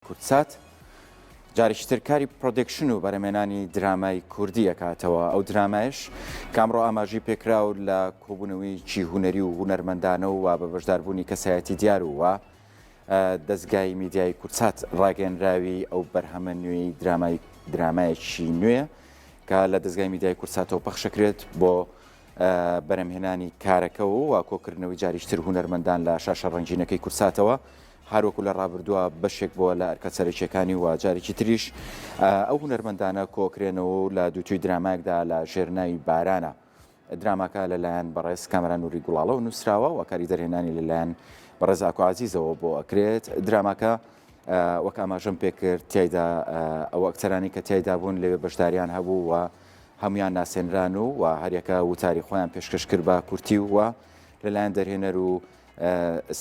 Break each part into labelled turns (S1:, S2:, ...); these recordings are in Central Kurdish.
S1: کورتسات جاریشترکاری پرۆدکشن و بەرەمێنانی درامای کوردی ئەکاتەوە. ئەو درامایش کامڕۆ ئاماژی پێکراو لە کۆبوونەوەیکی هوەری و هوەرمەندانەوە و بە بەشداربوونی کەسایەتی دیار وە دەستگای میدیای کورتسات ڕاگەنراوی ئەو بەرهەمە نوێی درامایەکی نوێ کە لە دەستگای میدیای کورتساتەوە پەخشەکرێت بۆ بەرەمهێنانی کارەکەەوە و کۆکردنەوەی جاریشتر هوەرمەندان لە شاشە ڕەنگینەکەی کورتساتەوە هەروەکو لە ڕابردووە بەشێک بووە لە ئەرکە سەرچیەکانی و جارێکی تریش ئەو هوەرمەندانە کۆکرێنەوە لە دووتوی درامایەکدا لە ژێرناوی بارانە. دراماکە لەلایەن بەڕێز کامەران نووری گوڵاڵە و نووسراوە و کاری دەرهێنانی لەلایەن بەڕێز ئاکۆ عەزیزەوە بۆ ئەکرێت. دراماکە وەک ئاماژەم پێکرد تیایدا ئەو ئەکتەرانی کە تیایدا بوون لەوێ بەشداریان هەبوو و هەمویان ناسێنران و هەریەکە وتاری خۆیان پێشکەش کرد بە کورتی وە لەلایەن دەرهێنەر و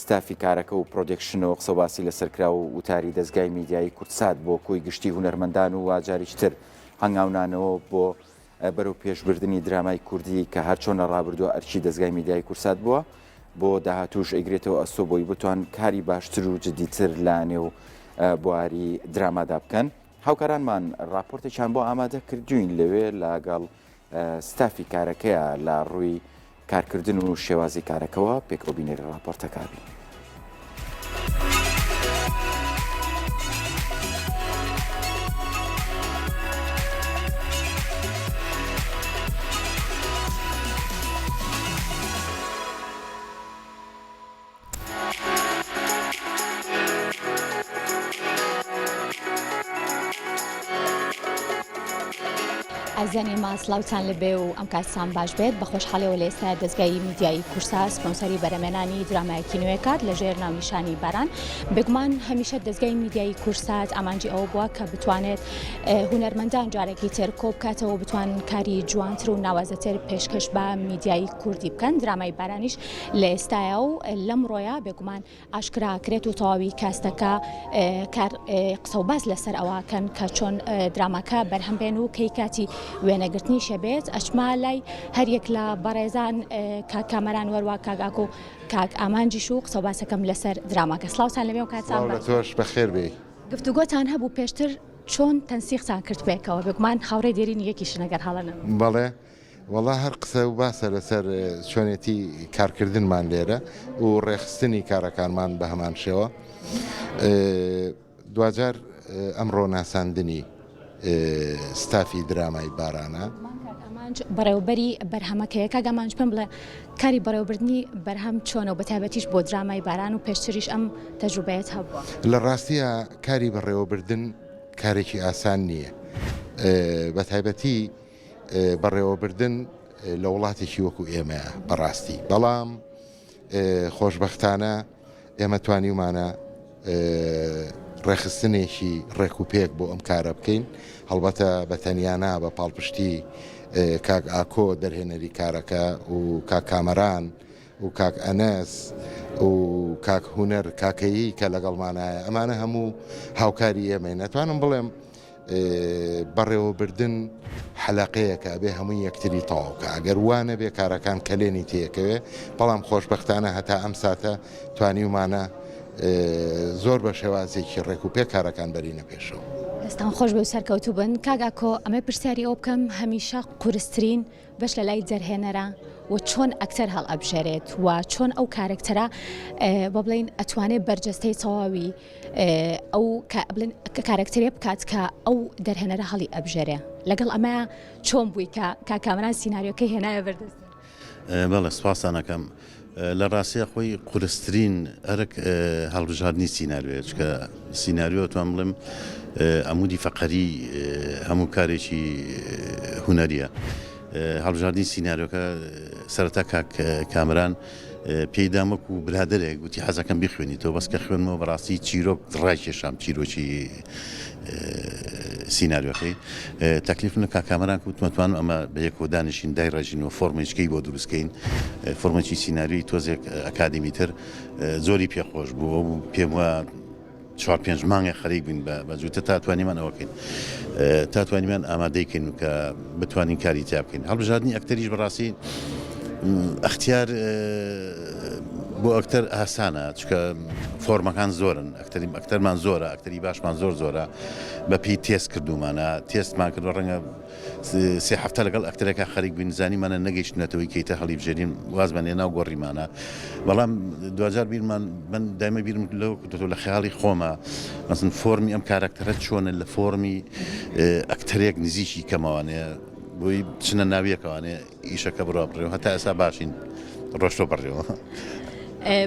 S1: ستافی کارەکە و پرۆدکشنەوە قسە باسی لەسەرکرا و وتاری دەستگای میدیایی کورتسات بۆ کۆی گشتی هوەرمەندان و جاریشتر هەنگاونانەوە بۆ بەرەو پێشبردننی درامای کوردی کە هەر چۆنە ڕابردووە ئەرچی دەستگای میدیای کورتسات بووە بۆ داهاتوش ئەیگرێتەوە ئەستۆ بۆی بتوان کاری باشتر و جدیتر لە نێو بواری درامادا بکەن. هاوکارانمان راپۆرتێکیان بۆ ئامادە کردوین لەوێ لەگەڵ ستافی کارەکەیە لە ڕووی کارکردن و شێوازی کارەکەەوە پێکەوە بینێرە راپۆرتەکانی.
S2: ئازانی ماسلااوان لەبێ و ئەم کاتسان باش بێت بە خۆشحاڵەوە لە ئێستا دەستگای میدیایی کورتسات سپۆنسەری بەرەمێنانی درامایەکی نوێکات لە ژێر ناونیشانی باران. بگومان هەمیشە دەستگای میدیایی کورتسات ئامانجی ئەوە بووە کە بتوانێت هونەرمەندان جارێکی تر کۆ بکاتەوە بتوان کاری جوانتر و ناوازەتر پێشکەش بە میدیایی کوردی بکەن. درامای بارانیش لە ئێستاە و لەم ڕۆیە بێگومان ئاشکراکرێت و تەواوی کاستەکە قسە و باس لەسەر ئەوەکەن کە چۆن دراماکە بەرهەمبێن و کەی کاتی وێنەگرتنی شەبێت. ئەشما لای هەریەک لە بەڕێزان کاک کامەران وەروا کاگاک و کاک ئامانجیش و قسە و باسەکەم لەسەر دراماکە. سڵاوتان لەبێ و کاتان
S3: تۆش بەخێر بێ.
S2: گفتوگۆتان هەبوو پێشتر چۆن تەنسیقتان کرد پێکەوە بگومان هاوڕێ دێرین یەکیش نەگەر هەڵەنە.
S3: بەڵێ وەڵا هەر قسە و باسە لەسەر چۆنێتی کارکردنمان لێرە و ڕێخستنی کارەکانمان بە هەمان شێوە. دوجار ئەمڕۆ ناساندنی ستافی درامای بارانە
S2: بەڕێوبەری بەرهەمەکەیە کاگەمانج پێم بڵێ کاری بەڕێوەبردننی بەرهەم چۆنە و بەتایبەتیش بۆ درامای باران و پێشتریش ئەم تەجروبەیەت هەبووە.
S3: لە ڕاستیە کاری بەڕێوەبردن کارێکی ئاسان نییە. بەتایبەتی بەڕێوەبردن لە وڵاتێکی وەکو ئێمەیە بەڕاستی، بەڵام خۆشبەختانە ئێمە توانیمانە ڕێخستنێکی ڕێکوپێک بۆ ئەم کارە بکەین. هەڵبەتە بە تەنیانە بە پاڵپشتی کاک ئاکۆ دەرهێنەری کارەکە و کاک کامەران و کاک ئەنەس و کاک هوەر کاکەیی کە لەگەڵمانایە ئەمانە هەموو هاوکاری ئێمەی نەتوانم بڵێم بەڕێوەبردن حەلاقەیەکە ئەبێ هەمووی یەکتری تەواوکە ئەگەر وانە بێ کارەکان کەلێنی تێکەوێ. بەڵام خۆشبەختانە هەتا ئەم ساتە توانیمانە زۆر بە شێوازێکی ڕێک و پێ کارەکان بەرینە پێشەوە.
S2: دەستان خۆش بێ و سەرکەوتوو بن. کاگاکۆ ئەمە پرسیاری ئەو بکەم هەمیشە قورسترین بەش لە لای جەرهێنەرە و چۆن ئەکتەر هەڵ ئەبژێرێت و چۆن ئەو کارکتەرە بە بڵین ئەتوانێت بەرجەستەی تەواوی ئەو کارکتەرێ بکات کە ئەو دەرهێنەرە هەڵی ئەبژێرێ. لەگەڵ ئەمە چۆن بووی کە کامەران سیناریۆکەی هێنایە بەردەست.
S4: بەڵێ سوپاسانەکەم لە ڕاستیە خۆی قورسترین ئەرک هەڵبژاردننی سیناریۆیە چکە سیناریۆ توان بڵێم ئەمودی فەقەری هەموو کارێکی هوەریە. هەڵبژاردننی سیناریۆکە سەرەتا کاک کامەران پێیدامەک و برادرێک گوتی حەزەکەم بخوێنیتەوە بەسکە خوێنمەوە بەڕاستی چیرۆک ڕایکێشام چیرۆکی سیناریۆکەی تەکلیفن کاک کامەران وتمەتوانم ئەمە بە یەکۆ دانیشین دای ڕژینەوە فۆرمێچکەی بۆ دروستکەین. فۆرمەکی سیناریۆی تۆزێک ئەکادمیتر زۆری پێخۆش بوو و پێم وە 4-5 مانگە خەریک بووین بە جووتە تاتوانیمان ئەوەکەین تاتوانیمان ئامادەیکەین کە بتوانین کاری تیا بکەین. هەڵبژاردننی ئەکتەریش بەڕاستی ئەختیار بۆ ئەکتەر ئاسانە چکە فۆرمەکان زۆرن ئەکتەرمان زۆرە ئەکتەری باشمان زۆرە بە پێی تێست کردومانە تێستمان کردو ڕەنگە سێ هەفتە لەگەڵ ئەکتەرێکە خەریک بووین زانیمانە نەگەیشتنەتەوەی کەیتە هەڵی بژێرین وازمان لێ ناو گۆڕیمانە بەڵام دوجار بیرمان من دایمە بیرم لەو کردو لە خەیاڵی خۆمە مەسن فۆرمی ئەم کارکتەرە چۆنە لە فۆرمی ئەکتەرێک نزیکی کەمەوانەیە بۆی چنە ناویەکەوانێ ئیشەکە بڕوا بڕێەوە هەتا ئێستا باشین ڕۆشتۆ بڕێەوە.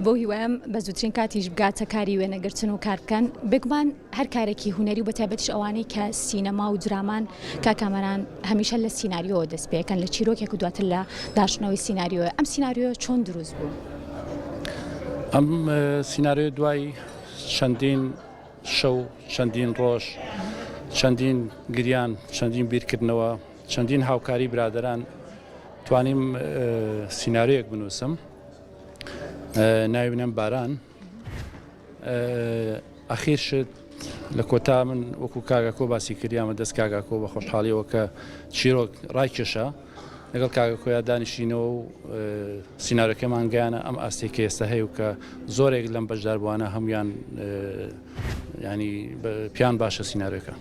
S2: بۆ هیوایم بە زووترین کاتیش بگاتە کاری وێنەگرتن و کار بکەن بگومان هەر کارێکی هوەری و بەتایبەتیش ئەوانەی کە سینەما و درامان کاکامەران هەمیشە لە سیناریۆ دەست پێەکەن لە چیرۆکێک و دواتر لە داشتنەوەی سیناریۆ ئەم سیناریۆ چۆن دروست بوو؟
S5: ئەم سیناریۆ دوای چەندین شەو چەندین ڕۆژ چەندین گریان چەندین بیرکردنەوە چەندین هاوکاری برادران توانیم سیناریۆیەک بنووسم ناوی بنێم باران ئەخیر شت لە کۆتا من وەکو کاگاکۆ باسی کردیامە دەست کاگاکۆ بە خۆشحاڵیەوە کە چیرۆک ڕایکێشە لەگەڵ کاگاکۆیا دانیشینەوە و سیناریۆکەمان گەیانە ئەم ئاستێکی ئێستا هەیە و کە زۆرێک لەم بەشداربووانە هەمویان ینی پیان باشە سیناریۆکە.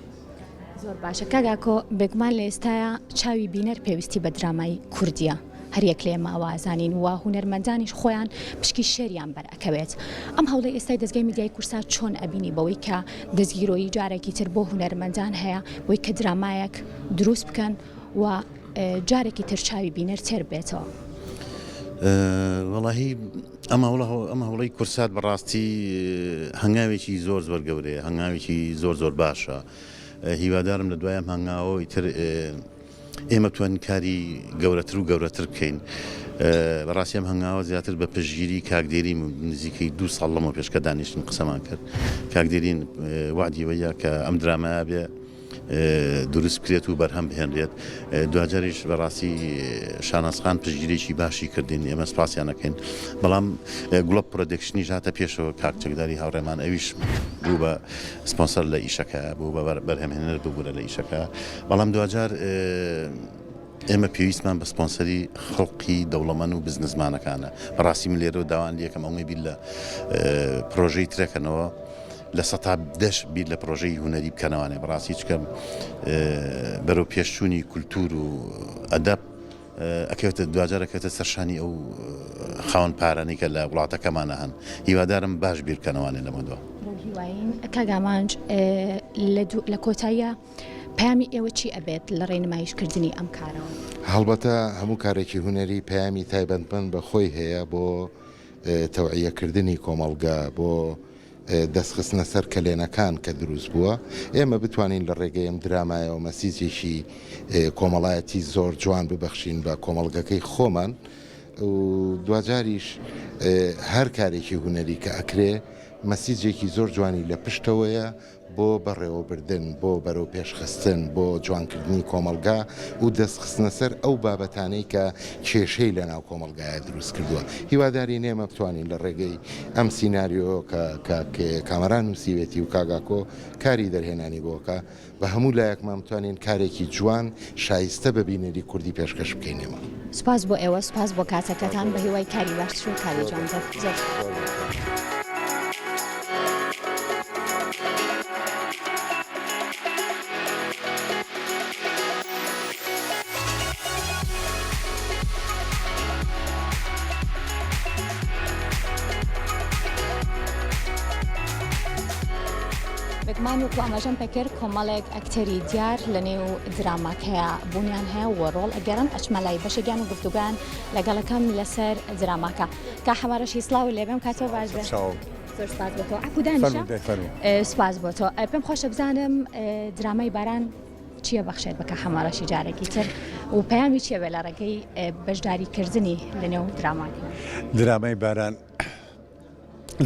S2: زۆر باشە کاگاکۆ بێگومان لە ئێستاە چاوی بینەر پێویستی بە درامای کوردیە هەریەک لێ ماوازانین و هونەرمەندانیش خۆیان پشکی شێریان بەرەکەوێت ئەم هەوڵی ئێستای دەستگای میدیای کورسا چۆن ئەبینی بەوەی کە دەستگیرۆیی جارێکی تر بۆ هونەرمەندان هەیە بۆی کە درامایەک دروست بکەن و جارێکی تر چاوی بینەر تێر بێتەوە.
S4: وەڵاهی ئەمە هەوڵەی کورسات بەڕاستی هەنگاوێکی زۆر گەورەیە هەنگاوێکی زۆر باشە هیوادارم لە دوایەم هەنگاوە ئیتر ئێمە توانین کاری گەورەتر بکەین بەڕاستی ئەم هەنگاوە زیاتر بە پشگیری کاکدێری نزیکەی 2 ساڵ لەمە پێشکە دانیشتن قسەمان کرد کاکدێرین وعدیوەیە کە ئەم درامایە بێ دروست بکرێت و بەرهەم بهێنرێت دوجاریش بەڕاستی شانازخان پشگیرێکی باشی کردین ئێمە سپاسیانەکەین بەڵام گڵۆب پرۆدەکشنی ژاتە پێشەوە کاکچەکداری هاوڕێمان ئەویش بوو بە سپۆنسەر لە ئیشەکە بوو بە بەرهەمهێنەر ببوورە لە ئیشەکە بەڵام دوجار ئێمە پێویستمان بە سپۆنسەری خەڵقی دەوڵەمەند و بزنسمانەکانە بەڕاستی من لێرە داوان لەکەم ئەومە بیر لە پرۆژەی ترەکەنەوە لە سەتا دەش بیر لە پرۆژەی هوەری بکەنەوانێ بەڕاستی چکەم بەرەو پێشچوونی کولتور و ئەدەب ئەکەوێتە دوجارەکەوێتە سەرشانی ئەو خاوەن پارانەی کە لە وڵاتەکەمانە هەن هیوادارم باش بیر بکەنەوانێ لەمەدەوە.
S2: هیواین کاگامانج لە کۆتاییە پامی ئێوە چی ئەبێت لە ڕێنمایشکردنی ئەم کارەوە؟
S3: هەڵبەتە هەموو کارێکی هوەری پامی تایبەتمەند بە خۆی هەیە بۆ تەوعیەکردنی کۆمەڵگا بۆ دەستخستنە سەر کەلێنەکان کە دروست بووە ئێمە بتوانین لە ڕێگەی ئەم درامایەوە مەسیجێکی کۆمەڵایەتی زۆر جوان ببەخشین بە کۆمەڵگەکەی خۆمان و دوجاریش هەر کارێکی هوەری کە ئەکرێ مەسیجێکی زۆر جوانی لە پشتەوەیە بۆ بەڕێوەبردن بۆ بەرەو پێشخستن بۆ جوانکردنی کۆمەلگا و دەستخستنە سەر ئەو بابەتانەی کە کێشەی لە ناو کۆمەلگایە دروست کردووە هیواداری نێمە بتوانین لە ڕێگەی ئەم سیناریۆ کامەران نووسیوێتی و کاگاکۆ کاری دەرهێنانی بۆکە بە هەموو لایەکمان بتوانین کارێکی جوان شایستە بە بینەری کوردی پێشکەش بکەینەوە.
S2: سپاس بۆ ئێوە سپاس بۆ کاتەکەتان بە هیوای کاری باشتر و کاری جوانتر. بگمان و ئەمەژەم پێکرد کۆمەڵێک ئەکتەری دیار لە نێو دراماکەیە بوونیان هەیە و ڕۆڵ ئەگەرن ئەچمەلای بەشێکیان و گفتوگان لەگەڵەکەم لەسەر دراماکە کا حەوارەشی سلااو لێبم کاتەوە باش بێت. زۆر سپاس بۆ تۆ عەکودانیشە سپاس بۆ تۆ پێم خۆشە بزانم درامای باران چییە بەخشێت بکە هەمارەشی جارێکی تر و پەیامی چیە بێ لە ڕێگەی بەشداریکردنی لە نێو دراماکە؟
S6: درامای باران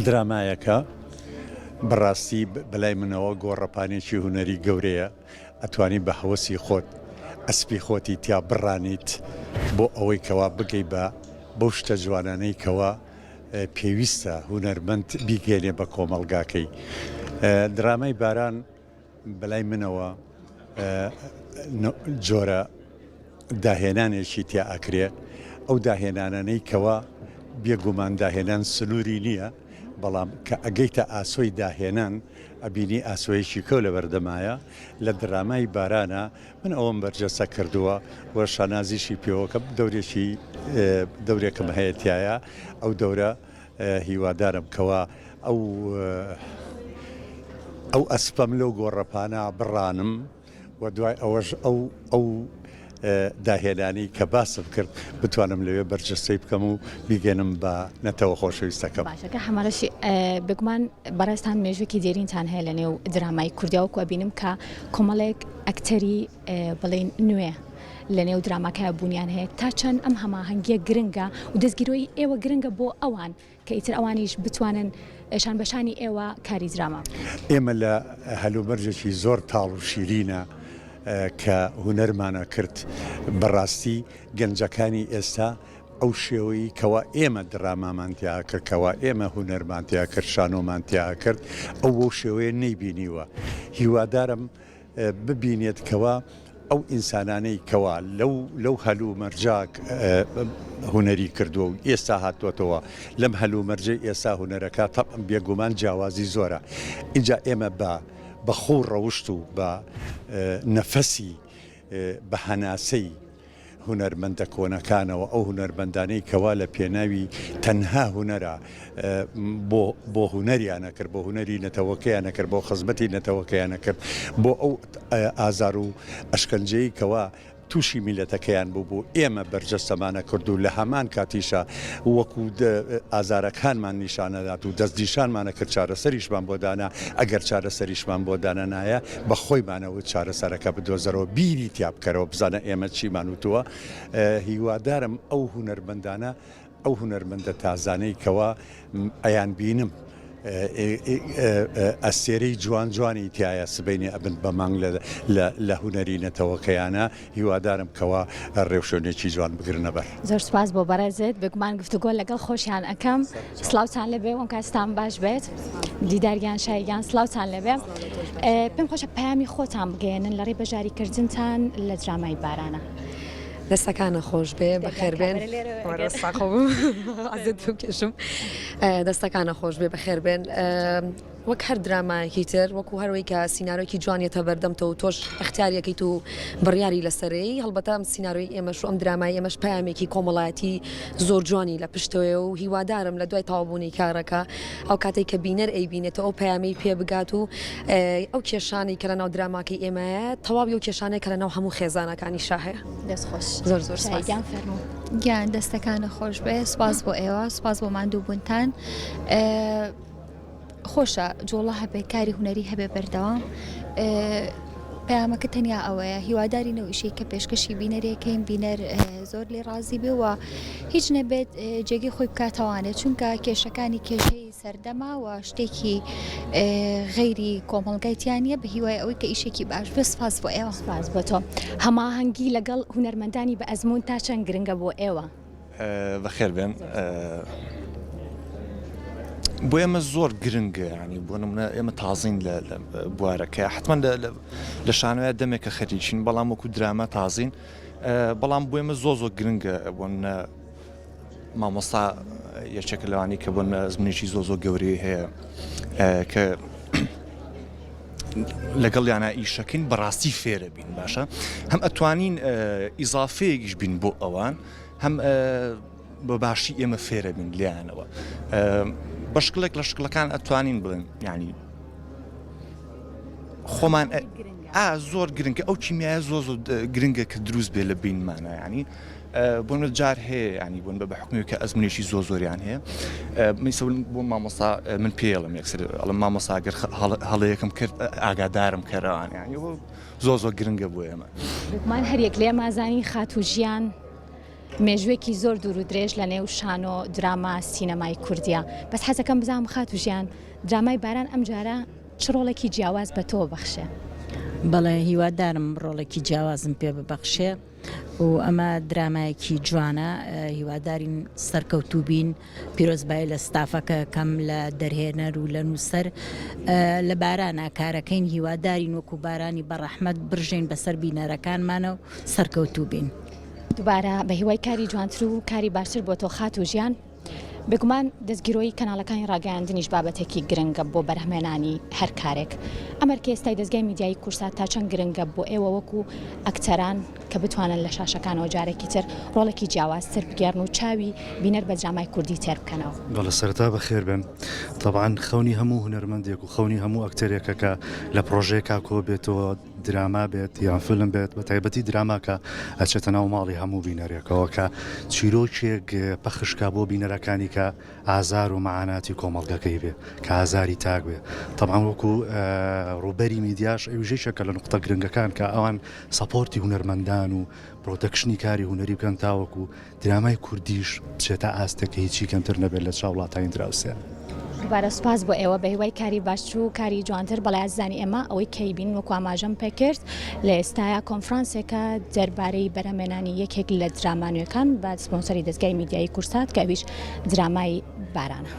S6: درامایەکە بەڕاستی بەلای منەوە گۆڕەپانێکی هوەری گەورەیە ئەتوانی بە هەوەسی خۆت ئەسپی خۆتی تیا بڕانیت بۆ ئەوەی کەوا بگەی بە بەو شتە جوانانەی کەوا پێویستە هونەرمەند بیگەێنێ بە کۆمەلگاکەی. درامای باران بەلای منەوە جۆرە داهێنانێکی تیا ئەکرێ ئەو داهێنانەی کەوا بێگومان داهێنان سنووری نییە بەڵام کە ئەگەیتە ئاسۆی داهێنان ئەبینی ئاسۆیەکی کەو لە بەردەمایە لە درامای بارانە من ئەوم بەرجەسە کردووە وە شانازیشی پێوەکە دەورێکم هەیەتایە ئەو دەورە هیوادارم کەوا ئەو ئەسپەم لەو گۆڕەپانە بڕانم و دوای ئەوەش ئەو داهێنانی کە باسم کرد بتوانم لەوێ بەرجەستەی بکەم و بیگەنم بە نەتەوە خۆشەویستەکەم.
S2: باشەکە هەمارەشی بگومان بەڕێستان مێژوێکی دیێرینتان هەیە لە نێو درامای کوردیاوەکو بینم کە کۆمەڵێک ئەکتەری بڵێن نوێ لە نێو دراماکە بوونیان هەیە تا چەند ئەم هەماهەنگیە گرنگە و دەستگیرۆی ئێوە گرنگە بۆ ئەوان کە ئیتر ئەوانیش بتوانن شان بەشانی ئێوە کاری دراما.
S6: ئێمە لە هەلومەرجێکی زۆر تاڵ و شیرینە کە هونەرمانە کرد بەڕاستی گەنجەکانی ئێستا ئەو شێوەی کەوا ئێمە درامامانتیا کرد کەوا ئێمە هونەرمانتیا کرد شانۆمانتیا کرد ئەو بۆ شێوەیە نەیبینیوە هیوادارم ببینێت کەوا ئەو ئینسانانەی کەوا لەو هەلوو مەرجاک هونەری کردووە و ئێستا هاتووەتەوە لەم هەلوو مەرجەی ئێستا هونەرەکە تەڵم بێگومان جیاوازی زۆرە اینجا ئێمە بە خۆ ڕەوشت و بە نەفەسی بە هەناسەی هونەرمەندە کۆنەکانەوە ئەو هونەرمەندانەی کەوا لە پێناوی تەنها هونەرە بۆ هونەریانە کرد بۆ هونەری نەتەوەکەیانە کرد بۆ خزمەتی نەتەوەکەیانە کرد بۆ ئەو ئازار و ئەشکەنجەی کەوا تووشی میلەتەکەیان بوو ئێمە بەرجەستەمانە کرد و لە هەمان کاتیشە وەکو ئازارەکانمان نیشانەدات و دەستنیشانمانە کرد چارەسەریشمان بۆ دانا ئەگەر چارەسەریشمان بۆ دانە نایە بە خۆیمانەوە چارەسەرەکە بدۆزەرەوە بیری تیا بکەرەوە بزانە ئێمە چیمان وتووە هیوادارم ئەو هونەرمەندانە ئەو هونەرمەندە تازانەی کەوا ئەیان بینم ئەستێرەی جوانی تایە سبینی ئەبن بە مانگ لە هونەری نەتەوەکەیانە هیوادارم کەوا ڕێوشێنێکی جوان بگرنە بەر.
S2: زۆر سپاس بۆ بەڕێزت بگومان گفتوگۆ لەگەڵ خۆشیان ئەەکەم سلااوان لەبێ ئەم کاستان باش بێت دیداریان شایگان سلااوان لەبێ پێم خۆشە پامی خۆتان بگەێنن لە ڕێ بەژاریکردنتان لە درامای بارانە.
S7: دەستەکانە خۆش بێ بەخێربێن کێشم دەستەکانە خۆش بێ بەخێربێن وەک هەر درامایەکی تر وەکو هەروەی کە سینناارۆکی جوانیەتە بەردەمتەوە تۆش اختیارەکەیت و بڕیاری لەسەرەی هەڵبەتە ئەم سینناارۆی ئێمەش و ئەم درامای ئێمەش پامێکی کۆمەڵایەتی زۆر جوانی لە پشتەوەی و هیوادارم لە دوای تاوابوونی کارەکە ئەو کاتێک کە بینەر ئەیبینێتەوە ئەو پامی پێ بگات و ئەو کێشانی کە لە ناو دراماکەی ئێمەیە تەواوی و کێشانێک کە لە ناو هەموو خێزانەکانی شاهەیە
S2: دەستخۆش
S7: زۆر زۆر
S2: سپاسیان فەرموو.
S8: گیان دەستەکانە خۆش بێ سپاس بۆ ئێوە سپاس بۆ ماندووبوونتان خۆشە جۆڵە هەبێ کاری هوەری هەبێ بەردەوام پەیامەکە تەنیا ئەوەیە هیواداری نەویشەی کە پێشکەشی بینەرێکەین بینەر زۆر لێ ڕازی بێەوە هیچ نەبێت جێگی خۆی بکاتەوانێت چونکە کێشەکانی کێشەی سەردەما و شتێکی غەیری کۆمەڵگایتیانە بە هیوای ئەوەی کە ئیشێکی باش بێ سپاس بۆ ئێوە
S2: سپاس بۆ تۆ هەماهەنگی لەگەڵ هونەرمەندانی بە ئەزمون تا چەند گرنگە بۆ ئێوە
S9: بەخێر بێن بۆ ئێمە زۆر گرنگە ینی بۆ نمونە ئێمە تازین لە بوارەکە حتمما لە شانوایە دەمێکە خەریکین بەڵام وەکو درامە تازین بەڵام بۆ ئێمە زۆر گرنگە بۆن مامۆستا یەکێکە لەوانی کە بۆن ئەزمونێکی زۆر گەورەی هەیە کە لەگەڵ یانە ئیشەکەین بەڕاستی فێرە بین باشە هەم ئەتوانین ئیزافەیەکیش بین بۆ ئەوان هەم بە باشی ئێمە فێرە بین لیانەوە بەشکلێک لە شکلەکان ئەتوانین بڵێن ینی خۆمان زۆر گرنگە ئەو چیمیایە زۆر گرنگە کە دروست بێ لە بینمانە ینی بۆن جار هەیە ینی بوون بە حکومی کە ئەزمونێکی زۆریان هەیە میسە بۆ مامۆستا من پێڵم یەکسەر ئەڵم مامۆستا ئەگەر هەڵەیەکم کرد ئاگادارم کەرەوان ینی زۆر گرنگە بۆ ئێمە
S2: بگومان هەریەک لێ مازانی خات و ژیان مێژوێکی زۆر دوور و درێژ لە نێو شانۆ دراما سینەمای کوردیا بەس حەزەکەم بزانم خات و ژیان درامای باران ئەم جارە چ ڕۆڵێکی جیاواز بە تۆ بەخشێ
S10: بەڵێ هیوادارم ڕۆڵێکی جیاوازم پێ ببەخشێ و ئەمە درامایەکی جوانە هیوادارین سەرکەوتوو بین پیرۆزبای لە ستافەکە کەم لە دەرهێنەر و لە نووسەر لە بارانە کارەکەین هیوادارین وەکو بارانی بەڕەحمەت برژین بەسەر بینەرەکانمانە و سەرکەوتوو بین
S2: دووبارە بە هیوای کاری جوانتر و کاری باشتر بۆ تۆ خات و ژیان بگومان دەستگیرۆی کەناڵەکانی ڕاگەیاندنیش بابەتێکی گرنگە بۆ بەرهەمێنانی هەر کارێک ئەمەر کە ئێستای دەستگای میدیایی کورسات تا چەند گرنگە بۆ ئێوە وەکو ئەکتەران کە بتوانن لە شاشەکانەوە جارێکی تر ڕۆڵێکی جیاوازتر بگێڕن و چاوی بینەر بە درامای کوردی تێر بکەنەوە.
S11: گەڵە سەرتا بەخێر بن طبعاان خەونی هەموو هونەرمەندێک و خەونی هەموو ئەکتەرێکە کە لە پرۆژەیەکا کۆ بێتەوە دراما بێت یان فلم بێت بە تایبەتی دراما کە ئەچێتە ناو ماڵی هەموو بینەرێکەوە کە چیرۆکێک پەخشکا بۆ بینەرەکانی کە ئازار و مەعاناتی کۆمەڵگەکەی بێ کە ئازاری تاک بێ طبعاان وەکو ڕوبەری میدیاش ئەوژێشەکە لە نقطە گرنگەکان کە ئەوان سەپۆرتی هونەرمەندان و پرۆتەکشنی کاری هونەری بکەن تاوەکو درامای کوردیش بچێتە ئاستەکە هیچی کەمتر نەبێت لە چاو وڵاتانی دراوسێ.
S2: دووبارە سوپاس بۆ ئێوە بە هیوای کاری باشتر و کاری جوانتر بەڵای زانی ئێمە ئەوەی کەیبین وەکو ئاماژەم پێکرد لە ئێستایا کۆنفرانسێکە دەربارەی بەرهەمێنانی یەکێک لە درامانوەکان بە سپۆنسەری دەستگای میدیایی کورسات کە ئەویش درامای بارانە.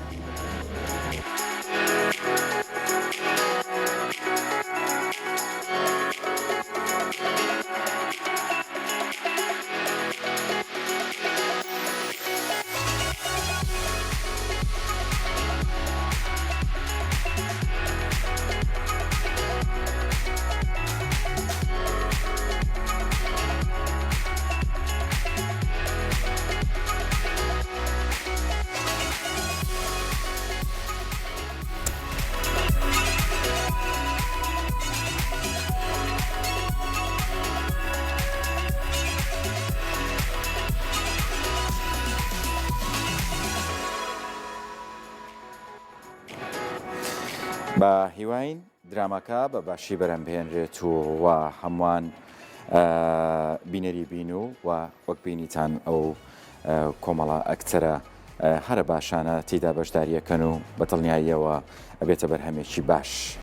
S1: بە هیواین درامەکە بە باشی بەرەمبهێنرێت و هەمووان بینەری بین و وەک بینیتان ئەو کۆمەڵە ئەکتەرە هەرە باشانە تێدا بەشداریەکەن و بەدڵنیاییەوە ئەبێتە بەرهەمێکی باش.